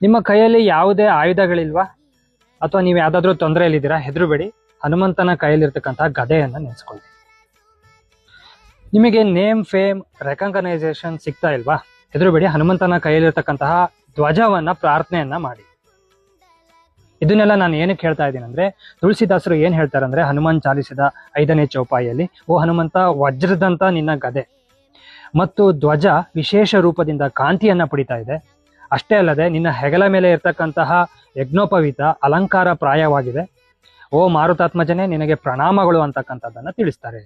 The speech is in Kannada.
ನಿಮ್ಮ ಕೈಯಲ್ಲಿ ಯಾವುದೇ ಆಯುಧಗಳಿಲ್ವಾ ಅಥವಾ ನೀವು ಯಾವ್ದಾದ್ರು ತೊಂದರೆಯಲ್ಲಿದ್ದೀರಾ? ಹೆದರಬೇಡಿ, ಹನುಮಂತನ ಕೈಯಲ್ಲಿರ್ತಕ್ಕಂತಹ ಗದೆಯನ್ನ ನೆನೆಸ್ಕೊಳ್ಳಿ. ನಿಮಗೆ ನೇಮ್, ಫೇಮ್, ರೆಕಗ್ನೈಸೇಷನ್ ಸಿಗ್ತಾ ಇಲ್ವಾ? ಹೆದರಬೇಡಿ, ಹನುಮಂತನ ಕೈಯಲ್ಲಿರ್ತಕ್ಕಂತಹ ಧ್ವಜವನ್ನ ಪ್ರಾರ್ಥನೆಯನ್ನ ಮಾಡಿ. ಇದನ್ನೆಲ್ಲ ನಾನು ಏನಕ್ಕೆ ಹೇಳ್ತಾ ಇದ್ದೀನಿ ಅಂದ್ರೆ, ತುಳಸಿದಾಸರು ಏನ್ ಹೇಳ್ತಾರೆ ಅಂದ್ರೆ, ಹನುಮಾನ್ ಚಾಲಿಸಿದ 5ನೇ ಚೌಪಾಯಿಯಲ್ಲಿ, ಓ ಹನುಮಂತ, ವಜ್ರದಂತ ನಿನ್ನ ಗದೆ ಮತ್ತು ಧ್ವಜ ವಿಶೇಷ ರೂಪದಿಂದ ಕಾಂತಿಯನ್ನ ಪಡಿತಾ ಇದೆ. ಅಷ್ಟೇ ಅಲ್ಲದೆ ನಿನ್ನ ಹೆಗಲ ಮೇಲೆ ಇರ್ತಕ್ಕಂತಹ ಯಜ್ಞೋಪವೀತ ಅಲಂಕಾರ ಪ್ರಾಯವಾಗಿದೆ. ಓ ಮಾರುತಾತ್ಮಜನೇ, ನಿನಗೆ ಪ್ರಣಾಮಗಳು ಅಂತಕ್ಕಂಥದ್ದನ್ನ ತಿಳಿಸ್ತಾರೆ.